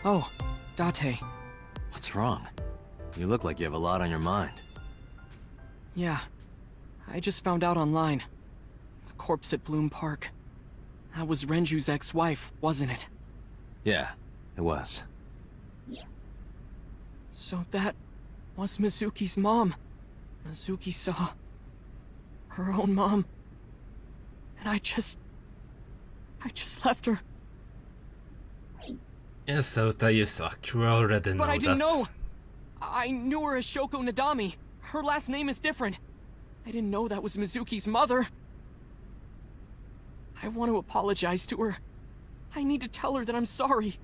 Oh, Date. What's wrong? You look like you have a lot on your mind. Yeah. I just found out online. The corpse at Bloom Park. That was Renju's ex-wife, wasn't it? Yeah, it was. So that was Mizuki's mom. Mizuki saw her own mom. And I just left her. Yes, Sota, you suck. We already know that. But I didn't know. I knew her as Shoko Nadami. Her last name is different. I didn't know that was Mizuki's mother. I want to apologize to her. I need to tell her that I'm sorry.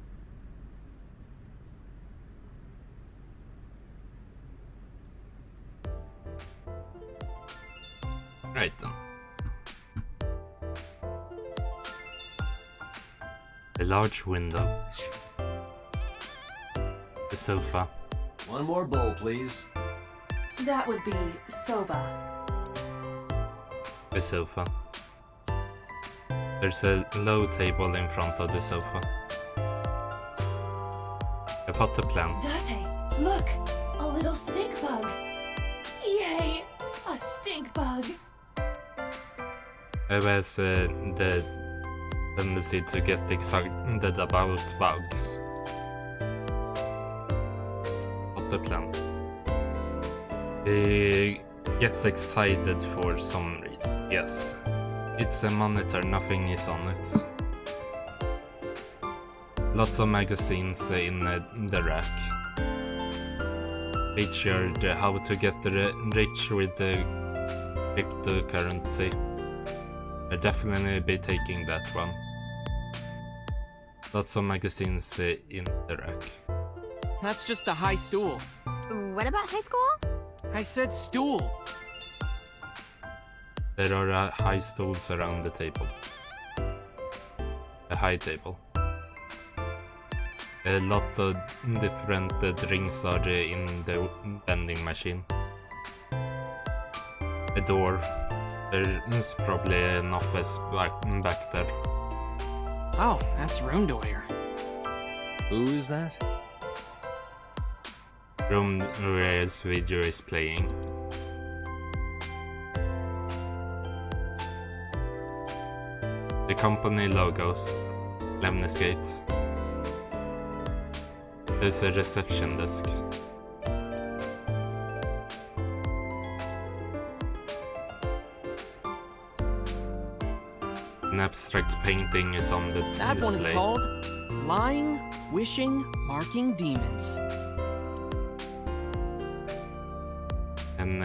Right then. A large window. The sofa. One more bowl, please. That would be soba. The sofa. There's a low table in front of the sofa. A potted plant. Date, look! A little stink bug. Yay! A stink bug. Who has the tendency to get excited about bugs. Potted plant. He gets excited for some reason. Yes. It's a monitor, nothing is on it. Lots of magazines in the rack. Featured how to get rich with the cryptocurrency. I'll definitely be taking that one. Lots of magazines in the rack. That's just a high stool. What about high school? I said stool. There are high stools around the table. A high table. A lot of different drinks are in the vending machine. A door. There's probably an office back there. Oh, that's Roomdweyer. Who is that? Roomdweyer's video is playing. The company logos. Lemniscate. There's a reception desk. An abstract painting is on the That display. one is called Lying, Wishing, Marking Demons. And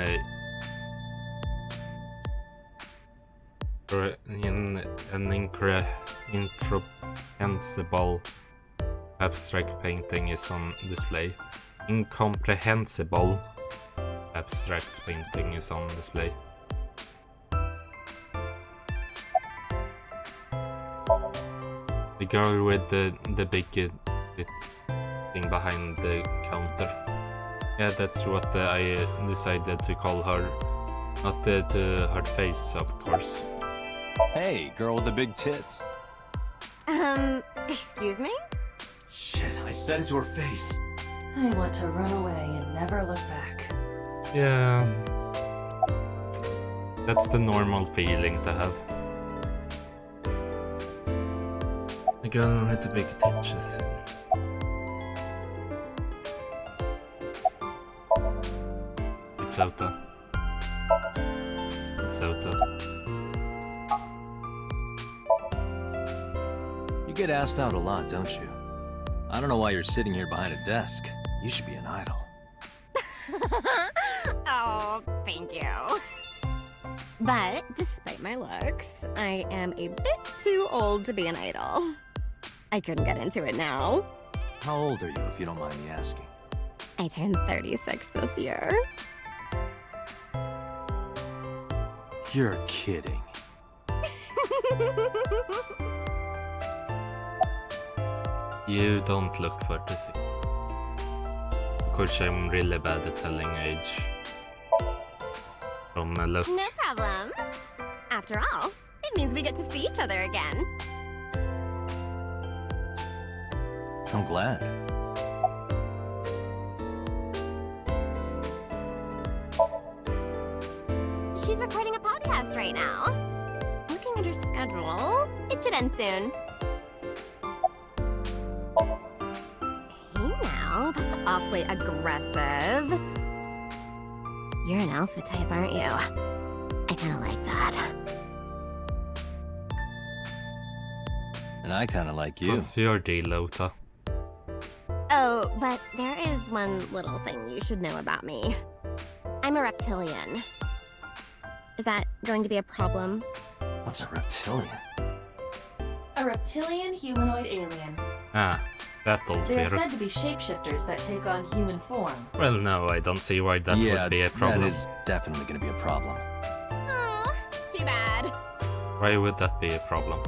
in an incomprehensible abstract painting is on display. Incomprehensible abstract painting is on display. The girl with the big thing behind the counter. Yeah, that's what I decided to call her. Not to her face, of course. Hey, girl with the big tits. Excuse me? Shit, I said it to her face. I want to run away and never look back. Yeah. That's the normal feeling to have. The girl with the big titches. It's Sota. It's Sota. You get asked out a lot, don't you? I don't know why you're sitting here behind a desk. You should be an idol. Oh, thank you. But despite my looks, I am a bit too old to be an idol. I couldn't get into it now. How old are you, if you don't mind me asking? I turned 36 this year. You're kidding. You don't look 36. Of course, I'm really bad at telling age. From a look. No problem. After all, it means we get to see each other again. I'm glad. She's recording a podcast right now. Looking at her schedule, it should end soon. Hey now, that's awfully aggressive. You're an alpha type, aren't you? I kinda like that. And I kind of like you. What's your deal, Ota? Oh, but there is one little thing you should know about me. I'm a reptilian. Is that going to be a problem? What's a reptilian? A reptilian humanoid alien. Ah, that'll They are clear. said to be shapeshifters that take on human form. Well, no, I don't see why that Yeah, would be a problem. that is definitely going to be a problem. Aw, too bad. Why would that be a problem?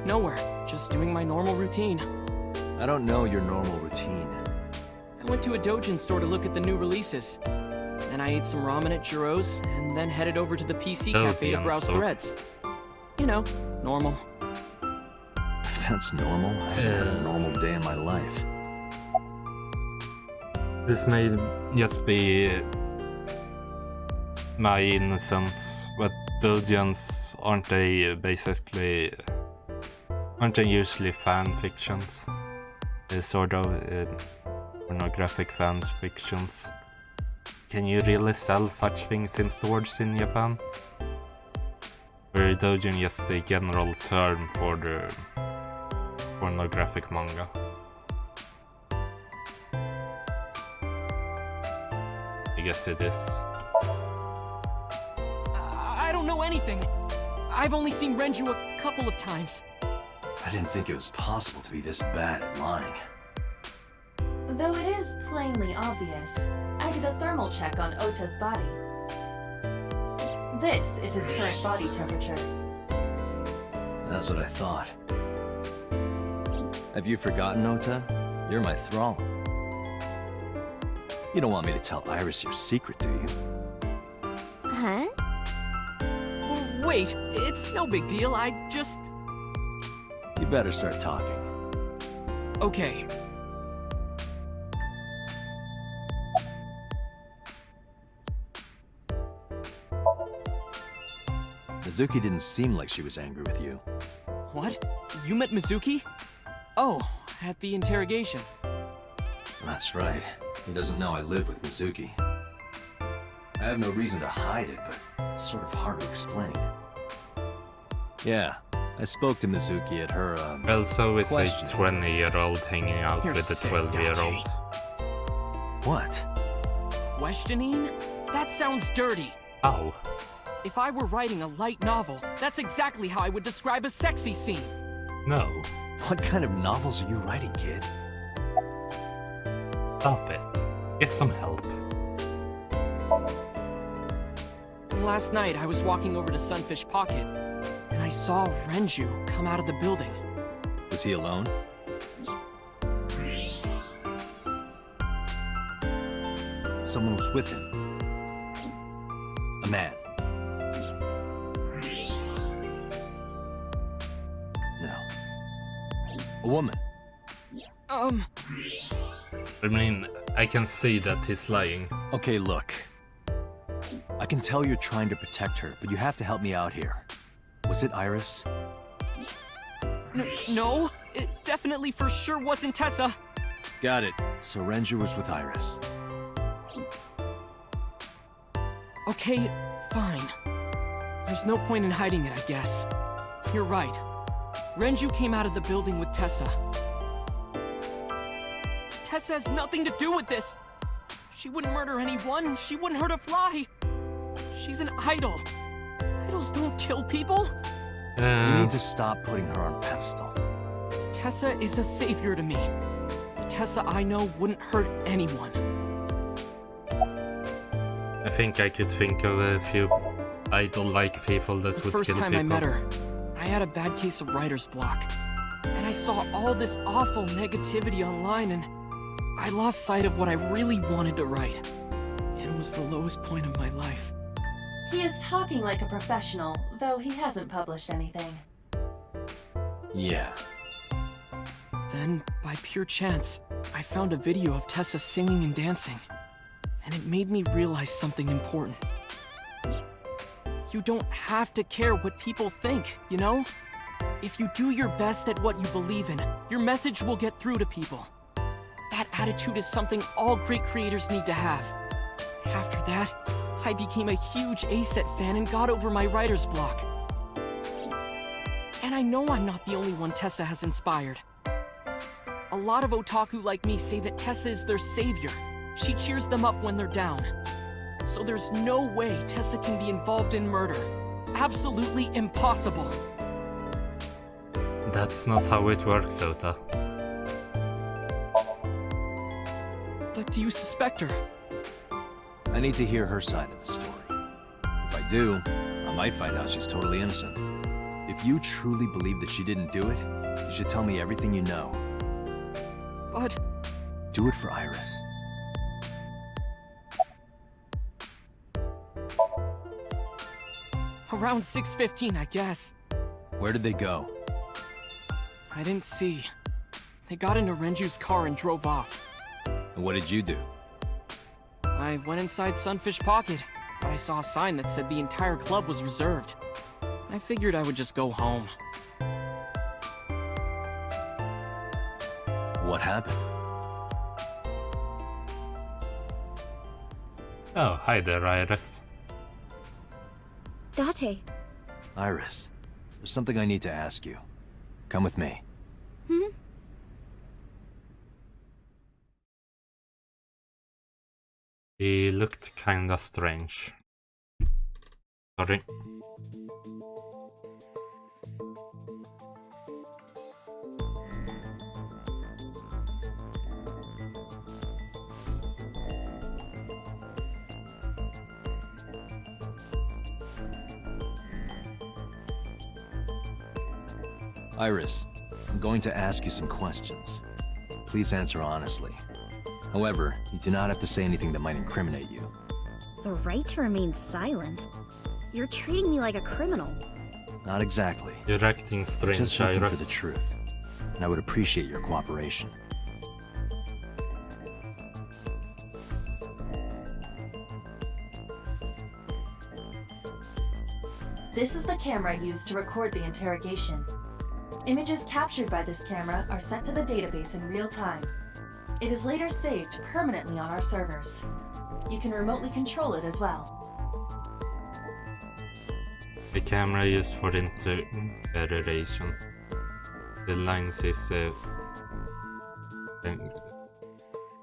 Nowhere. Just doing my normal routine. I don't know your normal routine. I went to a Dojin store to look at the new releases. Then I ate some ramen at Jiro's, and then headed over to the PC cafe to Dojin browse store. threads. You know, normal. If that's normal, I haven't had a normal day in my life. This may just be my innocence, but Dojins, aren't they basically... Aren't they usually fan fictions? Sort of pornographic fan fictions. Can you really sell such things in stores in Japan? Or is Dojin just a general term for the pornographic manga? I guess it is. I don't know anything. I've only seen Renju a couple of times. I didn't think it was possible to be this bad at lying. Though it is plainly obvious, I did a thermal check on Ota's body. This is his current body temperature. That's what I thought. Have you forgotten, Ota? You're my thrall. You don't want me to tell Iris your secret, do you? Huh? Well, wait, it's no big deal. I just... You better start talking. Okay. Mizuki didn't seem like she was angry with you. What? You met Mizuki? Oh, at the interrogation. That's right. He doesn't know I live with Mizuki. I have no reason to hide it, but it's sort of hard to explain. Yeah, I spoke to Mizuki at her, Well, so is a question. 20-year-old hanging out You're with a sick, 12-year-old. What? Questioning? That sounds dirty. Ow. If I were writing a light novel, that's exactly how I would describe a sexy scene. No. What kind of novels are you writing, kid? Stop it. Get some help. Last night, I was walking over to Sunfish Pocket, and I saw Renju come out of the building. Was he alone? Someone was with him. A man. No. A woman. I mean, I can see that he's lying. Okay, look. I can tell you're trying to protect her, but you have to help me out here. Was it Iris? No, it definitely for sure wasn't Tessa. Got it. So Renju was with Iris. Okay, fine. There's no point in hiding it, I guess. You're right. Renju came out of the building with Tessa. Tessa has nothing to do with this. She wouldn't murder anyone. She wouldn't hurt a fly. She's an idol. Idols don't kill people. You need to stop putting her on a pedestal. Tessa is a savior to me. The Tessa I know wouldn't hurt anyone. I think I could think of a few idol-like people that The would first kill time people. I met her, I had a bad case of writer's block. And I saw all this awful negativity online, and I lost sight of what I really wanted to write. It was the lowest point of my life. He is talking like a professional, though he hasn't published anything. Yeah. Then, by pure chance, I found a video of Tessa singing and dancing. And it made me realize something important. You don't have to care what people think, you know? If you do your best at what you believe in, your message will get through to people. That attitude is something all great creators need to have. After that, I became a huge A-Set fan and got over my writer's block. And I know I'm not the only one Tessa has inspired. A lot of otaku like me say that Tessa is their savior. She cheers them up when they're down. So there's no way Tessa can be involved in murder. Absolutely impossible. That's not how it works, Ota. But do you suspect her? I need to hear her side of the story. If I do, I might find out she's totally innocent. If you truly believe that she didn't do it, you should tell me everything you know. But... Do it for Iris. around 6:15, I guess. Where did they go? I didn't see. They got into Renju's car and drove off. And what did you do? I went inside Sunfish Pocket, but I saw a sign that said the entire club was reserved. I figured I would just go home. What happened? Oh, hi there, Iris. Date. Iris, there's something I need to ask you. Come with me. Hmm? He looked kinda strange. Sorry. Iris, I'm going to ask you some questions. Please answer honestly. However, you do not have to say anything that might incriminate you. The right to remain silent? You're treating me like a criminal. Not exactly. You're acting strange, Just looking for Iris. the truth. And I would appreciate your cooperation. This is the camera used to record the interrogation. Images captured by this camera are sent to the database in real time. It is later saved permanently on our servers. You can remotely control it as well. The camera used for interrogation. The lines is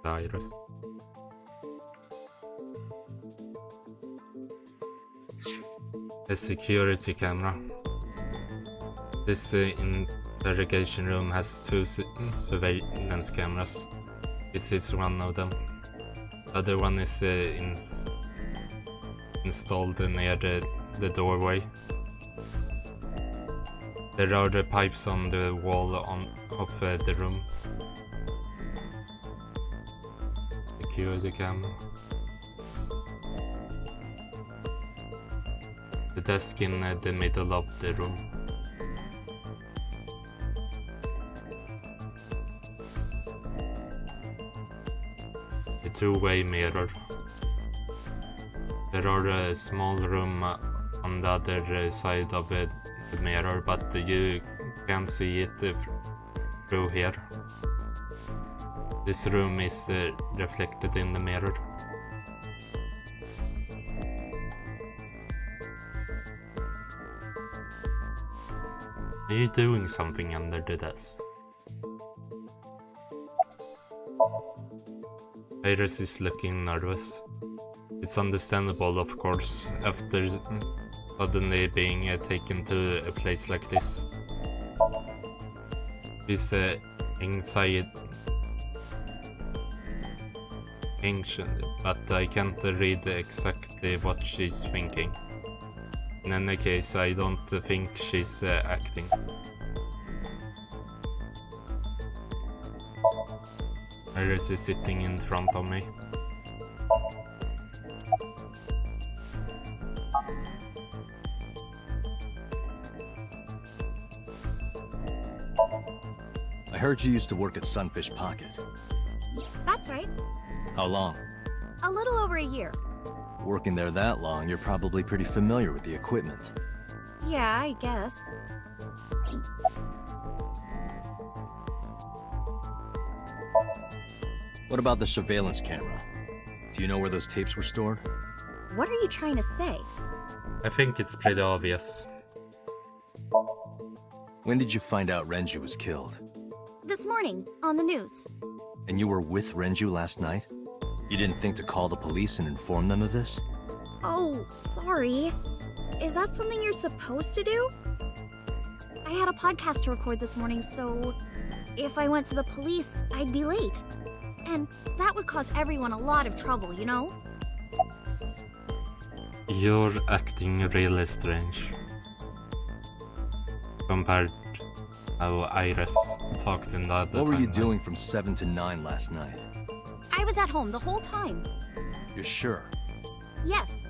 Iris. A security camera. This interrogation room has two surveillance cameras. This is one of them. The other one is installed near the doorway. There are the pipes on the wall of the room. Security camera. The desk in the middle of the room. The two-way mirror. There are a small room on the other side of the mirror, but you can't see it through here. This room is reflected in the mirror. Are you doing something under the desk? Iris is looking nervous. It's understandable, of course, after suddenly being taken to a place like this. She's anxiety, but I can't read exactly what she's thinking. In any case, I don't think she's acting. Iris is sitting in front of me. I heard you used to work at Sunfish Pocket. That's right. How long? A little over a year. Working there that long, you're probably pretty familiar with the equipment. Yeah, I guess. What about the surveillance camera? Do you know where those tapes were stored? What are you trying to say? I think it's pretty obvious. When did you find out Renju was killed? This morning, on the news. And you were with Renju last night? You didn't think to call the police and inform them of this? Oh, sorry. Is that something you're supposed to do? I had a podcast to record this morning, so if I went to the police, I'd be late. And that would cause everyone a lot of trouble, you know? You're acting really strange. Compared how Iris talked in the other What were you timeline. doing from 7 to 9 last night? I was at home the whole time. You're sure? Yes.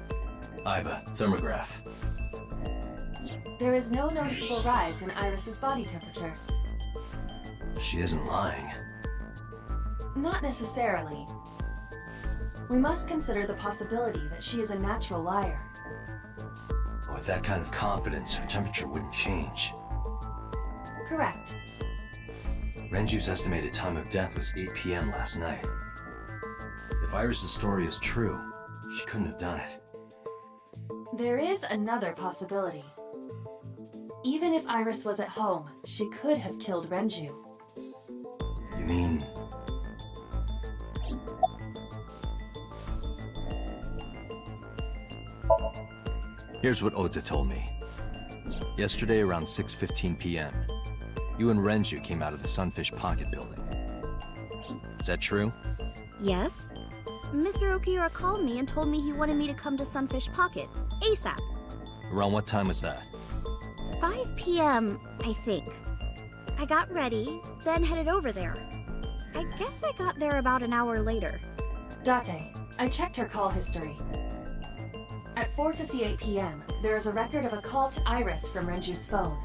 Iva, thermograph. There is no noticeable rise in Iris's body temperature. She isn't lying. Not necessarily. We must consider the possibility that she is a natural liar. With that kind of confidence, her temperature wouldn't change. Correct. Renju's estimated time of death was 8 p.m. last night. If Iris' story is true, she couldn't have done it. There is another possibility. Even if Iris was at home, she could have killed Renju. You mean... Here's what Ota told me. Yesterday around 6:15 p.m., you and Renju came out of the Sunfish Pocket building. Is that true? Yes? Mr. Okiura called me and told me he wanted me to come to Sunfish Pocket, ASAP. Around what time was that? 5 p.m., I think. I got ready, then headed over there. I guess I got there about an hour later. Date, I checked her call history. At 4:58 p.m., there is a record of a call to Iris from Renju's phone.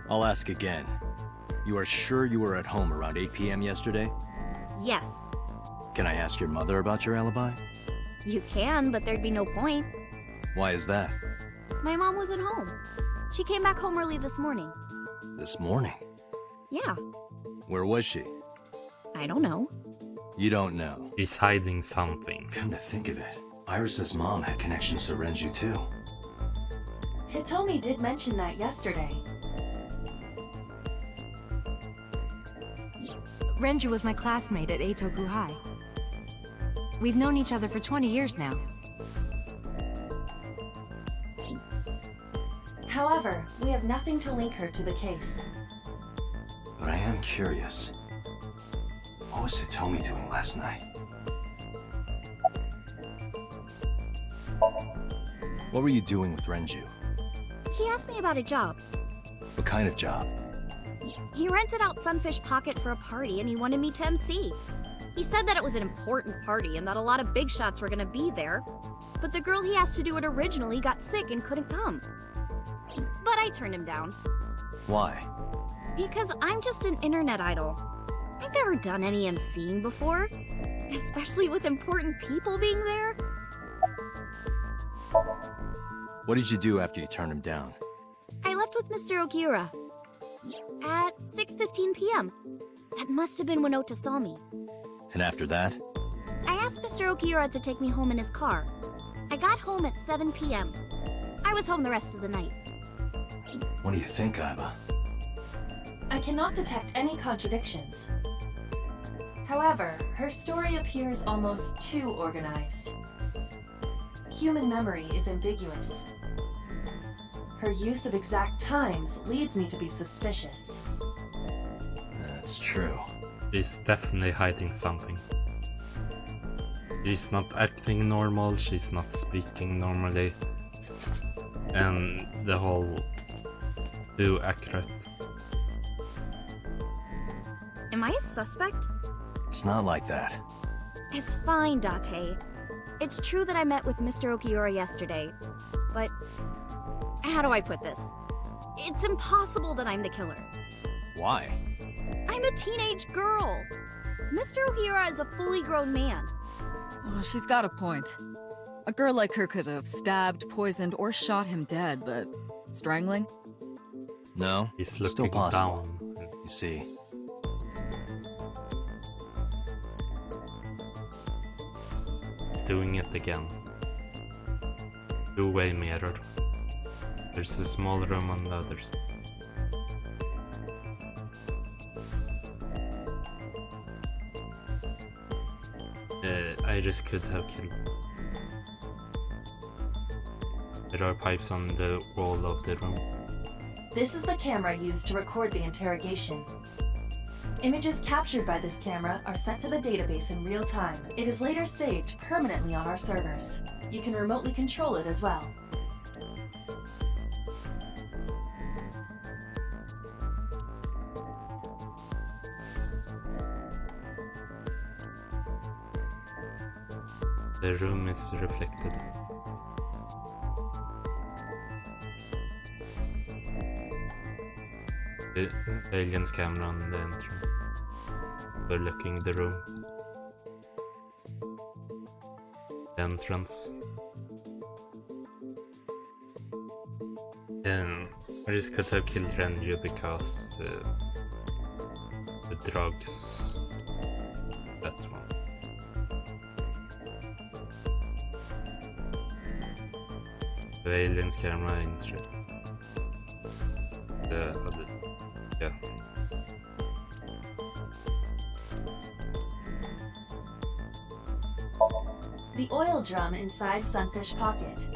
I'll ask again. You are sure you were at home around 8 p.m. yesterday? Yes. Can I ask your mother about your alibi? You can, but there'd be no point. Why is that? My mom wasn't home. She came back home early this morning. This morning? Yeah, Where was she? I don't know. You don't know. He's hiding something. Come to think of it, Iris's mom had connections to Renju too. Hitomi did mention that yesterday. Renju was my classmate at Eitoku High. We've known each other for 20 years now. However, we have nothing to link her to the case. But I am curious. What was Hitomi doing last night? What were you doing with Renju? He asked me about a job. What kind of job? He rented out Sunfish Pocket for a party and he wanted me to MC. He said that it was an important party and that a lot of big shots were gonna be there. But the girl he asked to do it originally got sick and couldn't come. But I turned him down. Why? Because I'm just an internet idol. I've never done any MCing before. Especially with important people being there. What did you do after you turned him down? I left with Mr. Okiura. At 6:15 p.m. That must have been when Ota saw me. And after that? I asked Mr. Okiura to take me home in his car. I got home at 7 p.m. I was home the rest of the night. What do you think, Iba? I cannot detect any contradictions. However, her story appears almost too organized. Human memory is ambiguous. Her use of exact times leads me to be suspicious. That's true. She's definitely hiding something. She's not acting normal, she's not speaking normally. And the whole too accurate. Am I a suspect? It's not like that. It's fine, Date. It's true that I met with Mr. Okiura yesterday, but how do I put this? It's impossible that I'm the killer. Why? I'm a teenage girl. Mr. Okiura is a fully grown man. Oh, she's got a point. A girl like her could have stabbed, poisoned, or shot him dead, but strangling? No, He's it's still looking possible. down. You see, He's doing it again. Two-way mirror. There's a small room on the other side. Iris could have killed. There are pipes on the wall of the room. This is the camera used to record the interrogation. Images captured by this camera are sent to the database in real time. It is later saved permanently on our servers. You can remotely control it as well. The room is reflected. The alien's camera on the entrance. Overlooking the room. The entrance. I just could have killed Renju because the drugs. That's one. The alien's camera entry. The other, yeah. The oil drum inside Sunfish Pocket.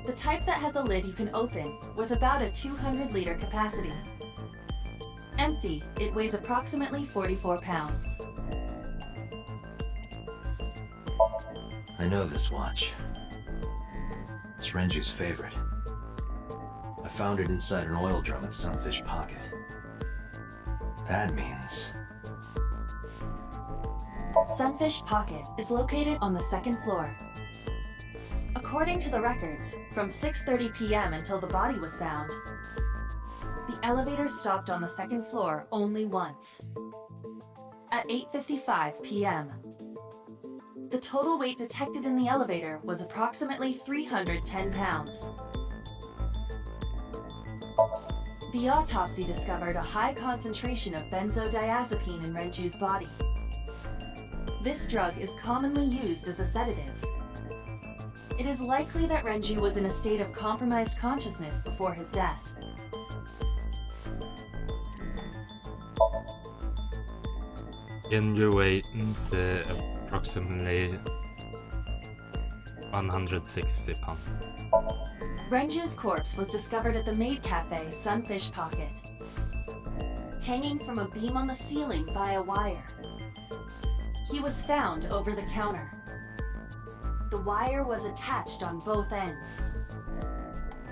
The type that has a lid you can open, with about a 200-liter capacity. Empty, it weighs approximately 44 pounds. I know this watch. It's Renju's favorite. I found it inside an oil drum in Sunfish Pocket. That means... Sunfish Pocket is located on the second floor. According to the records, from 6:30 p.m. until the body was found, the elevator stopped on the second floor only once. At 8:55 p.m., the total weight detected in the elevator was approximately 310 pounds. The autopsy discovered a high concentration of benzodiazepine in Renju's body. This drug is commonly used as a sedative. It is likely that Renju was in a state of compromised consciousness before his death. Renju weighed approximately 160 pounds. Renju's corpse was discovered at the maid cafe Sunfish Pocket, hanging from a beam on the ceiling by a wire. He was found over the counter. The wire was attached on both ends.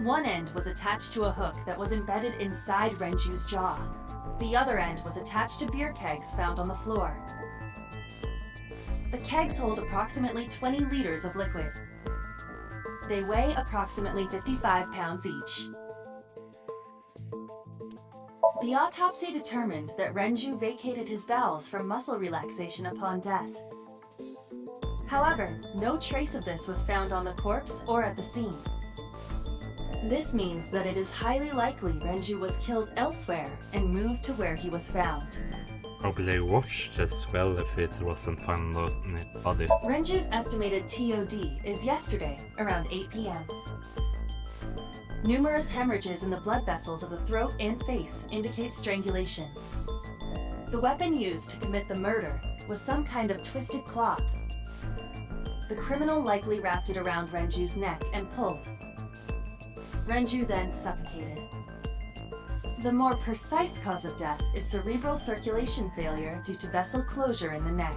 One end was attached to a hook that was embedded inside Renju's jaw. The other end was attached to beer kegs found on the floor. The kegs hold approximately 20 liters of liquid. They weigh approximately 55 pounds each. The autopsy determined that Renju vacated his bowels for muscle relaxation upon death. However, no trace of this was found on the corpse or at the scene. This means that it is highly likely Renju was killed elsewhere and moved to where he was found. Probably washed as well if it wasn't found on his body. Renju's estimated TOD is yesterday, around 8 p.m. Numerous hemorrhages in the blood vessels of the throat and face indicate strangulation. The weapon used to commit the murder was some kind of twisted cloth. The criminal likely wrapped it around Renju's neck and pulled. Renju then suffocated. The more precise cause of death is cerebral circulation failure due to vessel closure in the neck.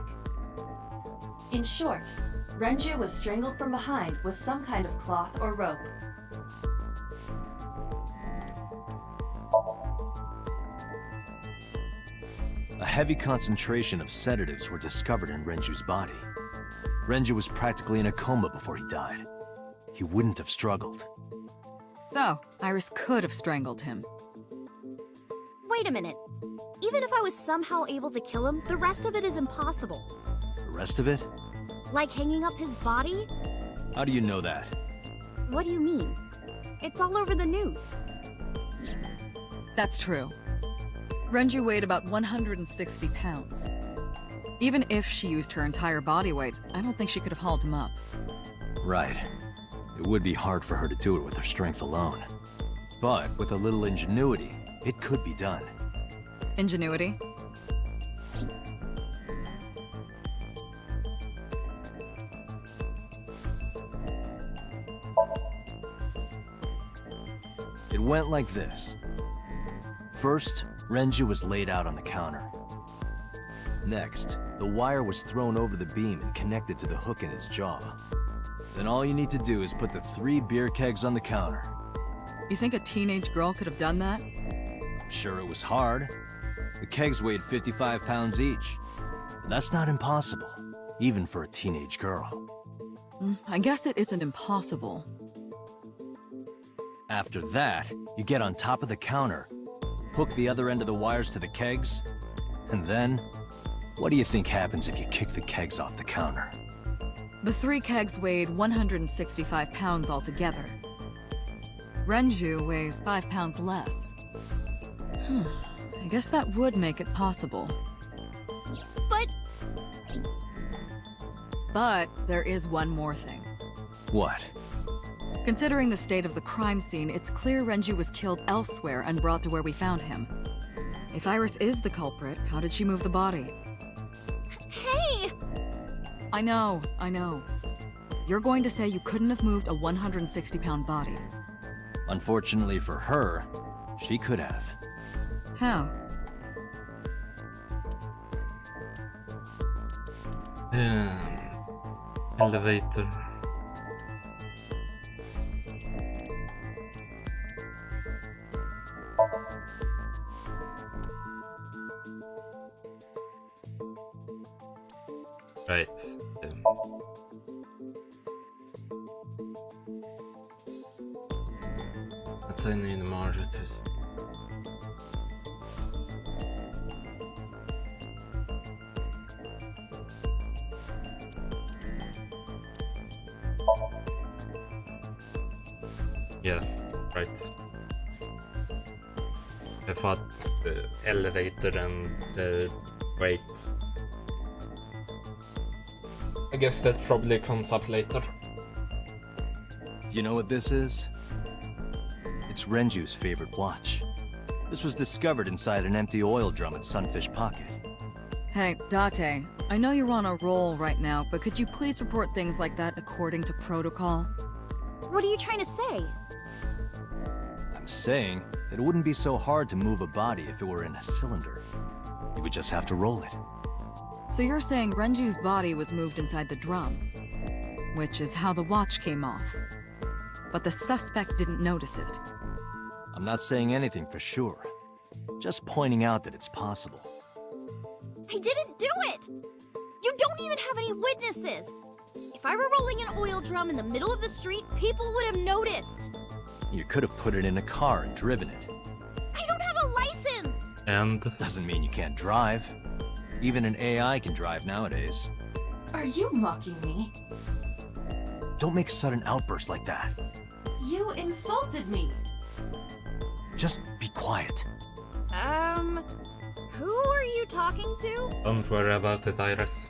In short, Renju was strangled from behind with some kind of cloth or rope. heavy concentration of sedatives were discovered in Renju's body. Renju was practically in a coma before he died. He wouldn't have struggled. So, Iris could have strangled him. Wait a minute. Even if I was somehow able to kill him, the rest of it is impossible. The rest of it? Like hanging up his body? How do you know that? What do you mean? It's all over the news. That's true. Renju weighed about 160 pounds. Even if she used her entire body weight, I don't think she could have hauled him up. Right. It would be hard for her to do it with her strength alone. But with a little ingenuity, it could be done. Ingenuity? It went like this. First, Renju was laid out on the counter. Next, the wire was thrown over the beam and connected to the hook in his jaw. Then all you need to do is put the 3 beer kegs on the counter. You think a teenage girl could have done that? I'm sure it was hard. The kegs weighed 55 pounds each. But that's not impossible, even for a teenage girl. I guess it isn't impossible. After that, you get on top of the counter, hook the other end of the wires to the kegs, and then, what do you think happens if you kick the kegs off the counter? The 3 kegs weighed 165 pounds altogether. Renju weighs 5 pounds less. I guess that would make it possible. But there is one more thing. What? Considering the state of the crime scene, it's clear Renju was killed elsewhere and brought to where we found him. If Iris is the culprit, how did she move the body? Hey! I know. You're going to say you couldn't have moved a 160-pound body. Unfortunately for her, she could have. How? Elevator. Right. Detta är ny margit. Yeah, right. I thought the elevator and the wait. I guess that probably comes up later. Do you know what this is? It's Renju's favorite watch. This was discovered inside an empty oil drum at Sunfish Pocket. Hey, Date, I know you're on a roll right now, but could you please report things like that according to protocol? What are you trying to say? I'm saying that it wouldn't be so hard to move a body if it were in a cylinder. You would just have to roll it. So you're saying Renju's body was moved inside the drum, which is how the watch came off. But the suspect didn't notice it. I'm not saying anything for sure. Just pointing out that it's possible. I didn't do it! You don't even have any witnesses! If I were rolling an oil drum in the middle of the street, people would have noticed! You could have put it in a car and driven it. I don't have a license! And Doesn't mean you can't drive. Even an AI can drive nowadays. Are you mocking me? Don't make sudden outbursts like that. You insulted me. Just be quiet. Who are you talking to? don't worry about it, Iris.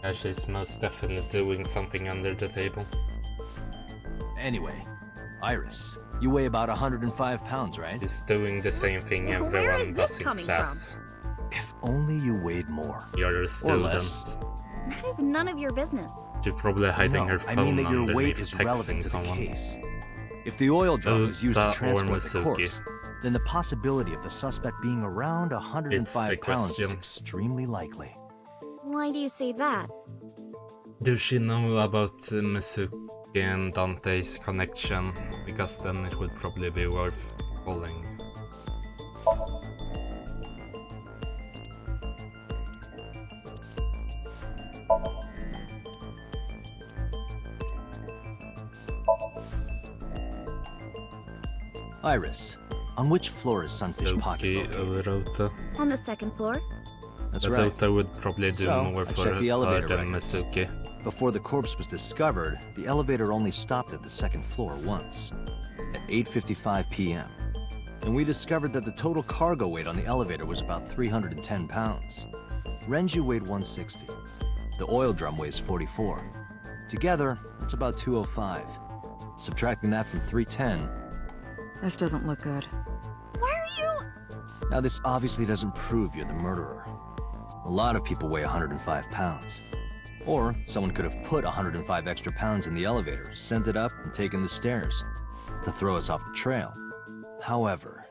Yeah, she's most definitely doing something under the table. Anyway, Iris, you weigh about 105 pounds, right? She's doing the same thing Where everyone is this does in coming class. If only you weighed more. You're a student. less. That is none of your business. She's probably hiding No, her I phone mean that your weight underneath is relevant texting to someone. the case. If the oil drum was used to Uta or transport the Masuki. corpse, then the possibility of the suspect being around 105 pounds is question. extremely likely. Why do you say that? Does she know about Masuki and Dante's connection, because then it would probably be worth calling. Iris, on which floor is Sunfish Pocket Loki located? Rota. On the second floor? That's But right. Rota would probably do So, more I for checked the her elevator than records. Mizuki. Before the corpse was discovered, the elevator only stopped at the second floor once, at 8:55 p.m. And we discovered that the total cargo weight on the elevator was about 310 pounds. Renju weighed 160. The oil drum weighs 44. Together, that's about 205. Subtracting that from 310. This doesn't look good. Why are you... Now, this obviously doesn't prove you're the murderer. A lot of people weigh 105 pounds. Or someone could have put 105 extra pounds in the elevator, sent it up, and taken the stairs to throw us off the trail. However,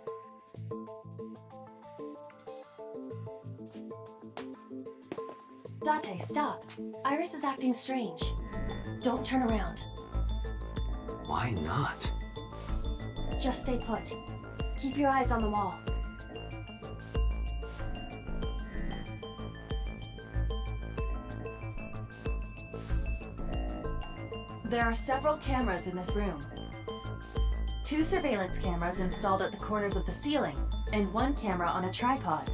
Date, stop. Iris is acting strange. Don't turn around. why not? Just stay put. Keep your eyes on the wall. There are several cameras in this room. 2 surveillance cameras installed at the corners of the ceiling, and 1 camera on a tripod.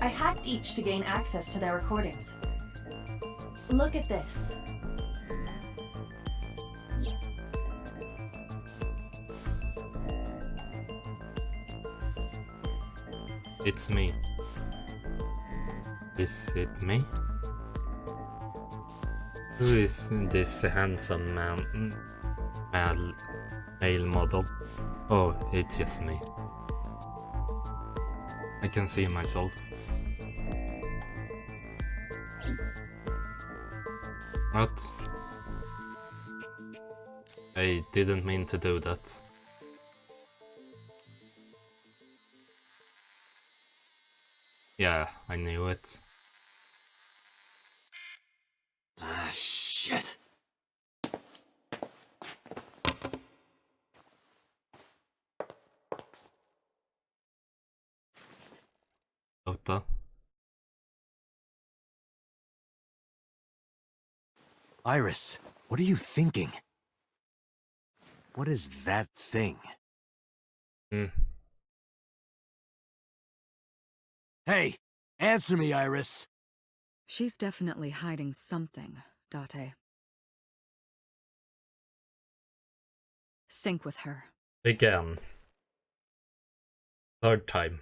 I hacked each to gain access to their recordings. Look at this. It's me. Is it me? Who is this handsome male model? Oh, it's just me. I can see myself. What? I didn't mean to do that. Yeah, I knew it. Ah, shit. Ota. Iris, what are you thinking? What is that thing? Hey, answer me, Iris. She's definitely hiding something, Date. Sync with her. Again. Third time.